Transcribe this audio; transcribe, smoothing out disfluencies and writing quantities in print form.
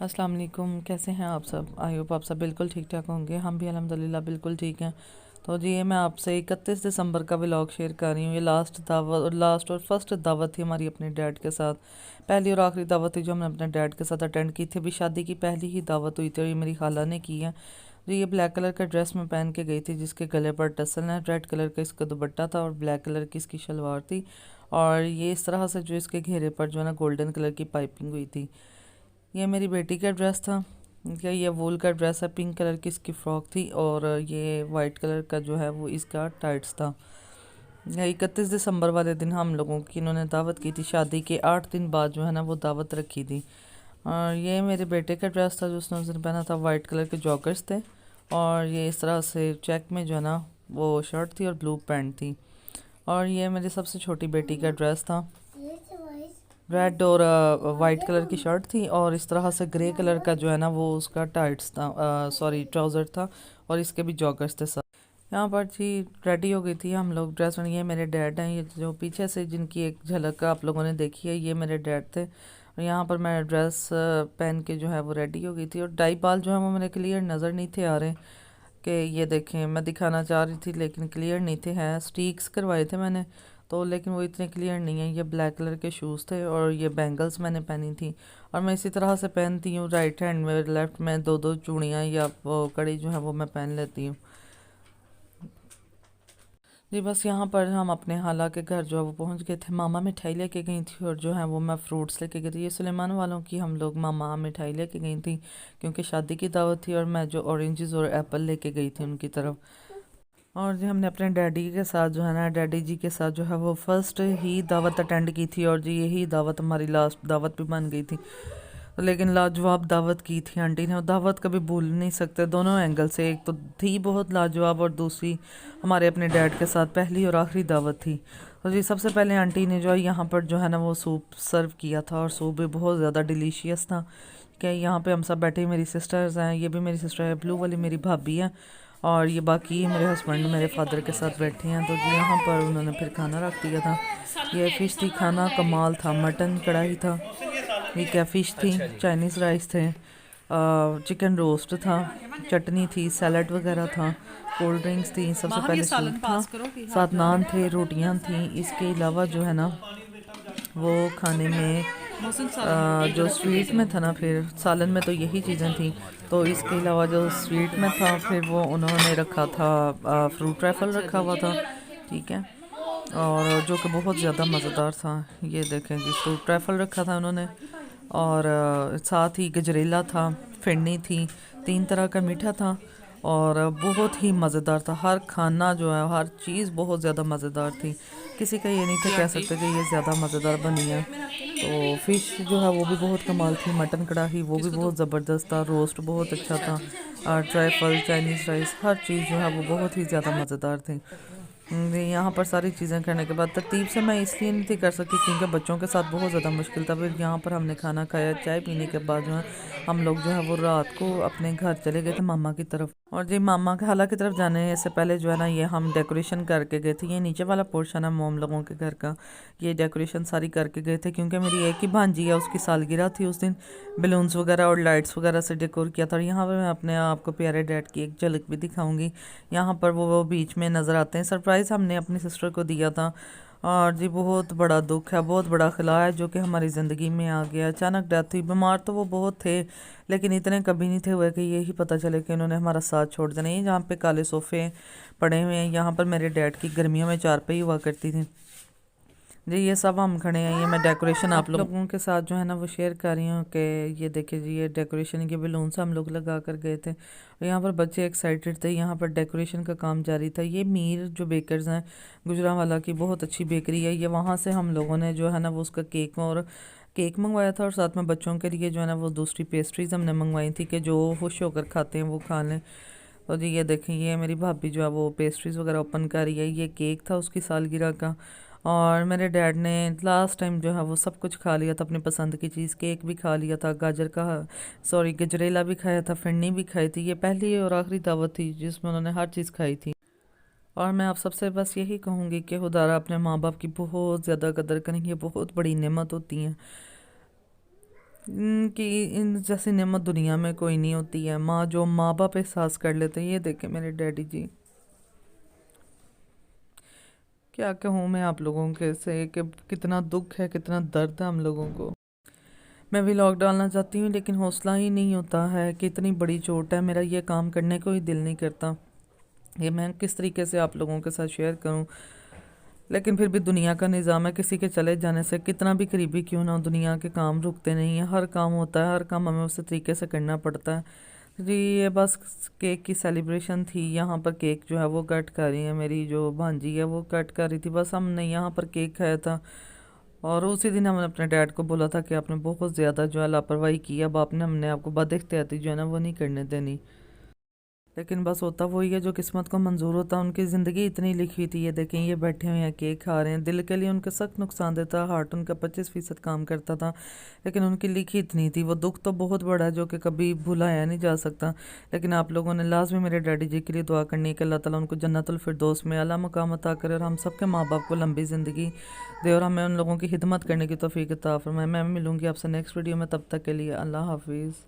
अस्सलाम वालेकुम। कैसे हैं आप सब? आई होप आप सब बिल्कुल ठीक ठाक होंगे। हम भी अल्हम्दुलिल्लाह बिल्कुल ठीक हैं। तो जी ये मैं आपसे 31 दिसंबर का व्लॉग शेयर कर रही हूँ। ये लास्ट और फर्स्ट दावत थी हमारी अपने डैड के साथ। पहली और आखिरी दावत थी जो हमने अपने डैड के साथ अटेंड की थी। अभी शादी की पहली ही दावत हुई थी और ये मेरी खाला ने की है। जो ये ब्लैक कलर का ड्रेस में पहन के गई थी जिसके गले पर टसल है, रेड कलर का इसका दुपट्टा था और ब्लैक कलर की इसकी शलवार थी। और ये इस तरह से जो इसके घेरे पर जो है ना गोल्डन कलर की पाइपिंग हुई थी। ये मेरी बेटी का ड्रेस था। क्या ये वूल का ड्रेस है, पिंक कलर की इसकी फ्रॉक थी और ये वाइट कलर का जो है वो इसका टाइट्स था। ये 31 दिसंबर वाले दिन हम लोगों की इन्होंने दावत की थी। शादी के 8 दिन बाद जो है ना वो दावत रखी थी। और ये मेरे बेटे का ड्रेस था जो उसने उस दिन पहना था। वाइट कलर के जॉगर्स थे और ये इस तरह से चेक में जो है ना वो शर्ट थी और ब्लू पैंट थी। और ये मेरी सबसे छोटी बेटी का ड्रेस था। रेड और वाइट कलर की शर्ट थी और इस तरह से ग्रे कलर का जो है ना वो उसका टाइट्स था, सॉरी ट्राउज़र था और इसके भी जॉगर्स थे सब। यहाँ पर जी रेडी हो गई थी हम लोग ड्रेस में। ये मेरे डैड हैं, ये जो पीछे से जिनकी एक झलक आप लोगों ने देखी है ये मेरे डैड थे। और यहाँ पर मैं ड्रेस पहन के जो है वो रेडी हो गई थी और डाई बाल जो है वो मेरे क्लियर नज़र नहीं थे आ रहे कि ये देखें। मैं दिखाना चाह रही थी लेकिन क्लियर नहीं थे। हैं स्टीक्स करवाए थे मैंने तो, लेकिन वो इतने क्लियर नहीं है। ये ब्लैक कलर के शूज़ थे और ये बैंगल्स मैंने पहनी थी। और मैं इसी तरह से पहनती हूँ, राइट हैंड में लेफ्ट में दो दो चूड़ियाँ या वो कड़ी जो है वो मैं पहन लेती हूँ जी। बस यहाँ पर हम अपने खाला के घर जो है वो पहुँच गए थे। मामा मिठाई लेके गई थी और जो है वो मैं फ्रूट्स लेके गई थी। ये सुलेमान वालों की हम लोग मामा मिठाई लेके गई थी क्योंकि शादी की दावत थी और मैं जो ऑरेंजेस और एप्पल लेके गई थी उनकी तरफ। और जी हमने अपने डैडी के साथ जो है ना डैडी जी के साथ जो है वो फर्स्ट ही दावत अटेंड की थी और जी यही दावत हमारी लास्ट दावत भी बन गई थी। लेकिन लाजवाब दावत की थी आंटी ने और दावत कभी भूल नहीं सकते दोनों एंगल से। एक तो थी बहुत लाजवाब और दूसरी हमारे अपने डैड के साथ पहली और आखिरी दावत थी। तो जी सबसे पहले आंटी ने जो है यहाँ पर जो है ना वो सूप सर्व किया था और सूप भी बहुत ज़्यादा डिलीशियस था। क्या यहाँ पे हम सब बैठे, मेरी सिस्टर्स हैं, ये भी मेरी सिस्टर है, ब्लू वाली मेरी भाभी है और ये बाकी मेरे हस्बैंड मेरे फादर के साथ बैठे हैं। तो जी यहाँ पर उन्होंने फिर खाना रख दिया था। ये फ़िश थी, खाना कमाल था। मटन कढ़ाई था, ये क्या फ़िश थी, चाइनीज़ राइस थे, चिकन रोस्ट था, चटनी थी, सैलड वगैरह था, कोल्ड ड्रिंक्स थी, सबसे पहले सूप था, साथ नान थे, रोटियां थी। इसके अलावा जो है ना वो खाने में जो स्वीट में था ना, फिर सालन में तो यही चीज़ें थी। तो इसके अलावा जो स्वीट में था फिर वो उन्होंने रखा था फ्रूट ट्रैफल रखा हुआ था, ठीक है, और जो कि बहुत ज़्यादा मज़ेदार था। ये देखें जी फ्रूट ट्रैफल रखा था उन्होंने और साथ ही गजरेला था, फिरनी थी, 3 तरह का मीठा था और बहुत ही मज़ेदार था। हर खाना जो है हर चीज़ बहुत ज़्यादा मज़ेदार थी। किसी का ये नहीं था कह सकते कि ये ज़्यादा मज़ेदार बनी है। तो फ़िश जो है वो भी बहुत कमाल थी, मटन कढ़ाई वो भी बहुत ज़बरदस्त था, रोस्ट बहुत अच्छा था, ट्राइफल, चाइनीज़ राइस, हर चीज़ जो है वो बहुत ही ज़्यादा मज़ेदार थी। यहाँ पर सारी चीज़ें करने के बाद तरतीब से मैं इसलिए नहीं थी कर सकी क्योंकि बच्चों के साथ बहुत ज़्यादा मुश्किल था। फिर यहाँ पर हमने खाना खाया, चाय पीने के बाद जो है हम लोग जो है वो रात को अपने घर चले गए थे मामा की तरफ। और जी मामा के खाला की तरफ जाने से पहले जो है ना ये हम डेकोरेशन करके गए थे। ये नीचे वाला पोर्शन है मोम लोगों के घर का, ये डेकोरेशन सारी करके गए थे क्योंकि मेरी एक ही भांजी है, उसकी सालगिरह थी उस दिन। बलून्स वगैरह और लाइट्स वगैरह से डेकोर किया था। और यहाँ पर मैं अपने आपको प्यारे डैड की एक झलक भी दिखाऊंगी। यहाँ पर वो बीच में नज़र आते हैं। सरप्राइज़ हमने अपनी सिस्टर को दिया था और जी बहुत बड़ा दुख है, बहुत बड़ा खिला है जो कि हमारी ज़िंदगी में आ गया। अचानक डेथ हुई। बीमार तो वो बहुत थे लेकिन इतने कभी नहीं थे हुए कि यही पता चले कि उन्होंने हमारा साथ छोड़ देना। ये जहाँ पे काले सोफ़े पड़े हुए हैं यहाँ पर मेरे डैड की गर्मियों में चारपाई हुआ करती थी जी। ये सब हम खड़े हैं, ये मैं डेकोरेशन आप लोगों के साथ जो है ना वो शेयर कर रही हूँ कि ये देखिए जी ये डेकोरेशन के बलून से हम लोग लगा कर गए थे और यहाँ पर बच्चे एक्साइटेड थे। यहाँ पर डेकोरेशन का काम जारी था। ये मीर जो बेकर्स हैं गुजरांवाला की बहुत अच्छी बेकरी है ये, वहाँ से हम लोगों ने जो है ना वो उसका केक मंगवाया था और साथ में बच्चों के लिए जो है ना वो दूसरी पेस्ट्रीज हमने मंगवाई थी कि जो खुश होकर खाते हैं वो खा लें। तो जी ये देखें ये मेरी भाभी जो है वो पेस्ट्रीज़ वगैरह ओपन कर रही है। ये केक था उसकी सालगिरह का और मेरे डैड ने लास्ट टाइम जो है वो सब कुछ खा लिया था अपनी पसंद की चीज़। केक भी खा लिया था, गजरेला भी खाया था, फिरनी भी खाई थी। ये पहली और आखिरी दावत थी जिसमें उन्होंने हर चीज़ खाई थी। और मैं आप सबसे बस यही कहूँगी कि खुदारा अपने माँ बाप की बहुत ज़्यादा कदर करें, ये बहुत बड़ी नेमत होती हैं। कि इन जैसी नेमत दुनिया में कोई नहीं होती है। माँ जो माँ बाप एहसास कर लेते हैं, ये देखे मेरे डैडी जी। क्या कहूँ मैं आप लोगों के से कि कितना दुख है, कितना दर्द है हम लोगों को। मैं व्लॉग डालना चाहती हूँ लेकिन हौसला ही नहीं होता है कि इतनी बड़ी चोट है, मेरा ये काम करने को ही दिल नहीं करता। ये मैं किस तरीके से आप लोगों के साथ शेयर करूँ। लेकिन फिर भी दुनिया का निज़ाम है, किसी के चले जाने से कितना भी करीबी क्यों ना हो, दुनिया के काम रुकते नहीं हैं। हर काम होता है, हर काम हमें उसी तरीके से करना पड़ता है। जी, ये बस केक की सेलिब्रेशन थी। यहाँ पर केक जो है वो कट कर रही है, मेरी जो भांजी है वो कट कर रही थी। बस हमने यहाँ पर केक खाया था और उसी दिन हमने अपने डैड को बोला था कि आपने बहुत ज़्यादा जो है लापरवाही की, अब आपने हमने आपको बदख्तियाती जो है ना वो नहीं करने देनी। लेकिन बस होता वही है जो किस्मत को मंजूर होता। उनकी ज़िंदगी इतनी लिखी हुई थी। ये देखें, ये बैठे हुए हैं केक खा रहे हैं। दिल के लिए उनका सख्त नुकसान देता, हार्ट उनका 25% काम करता था, लेकिन उनकी लिखी इतनी थी। वो दुख तो बहुत बड़ा है जो कि कभी भुलाया नहीं जा सकता। लेकिन आप लोगों ने लाजमी मेरे डैडी जी के लिए दुआ करनी है कि अल्लाह ताला उनको जन्नतुल फिरदौस में आला मकाम अता करे और हम सबके माँ बाप को लंबी ज़िंदगी दे और हमें उन लोगों की खिदमत करने की तौफीक अता फरमाए। मैं मिलूंगी आपसे नेक्स्ट वीडियो में, तब तक के लिए अल्लाह हाफिज़।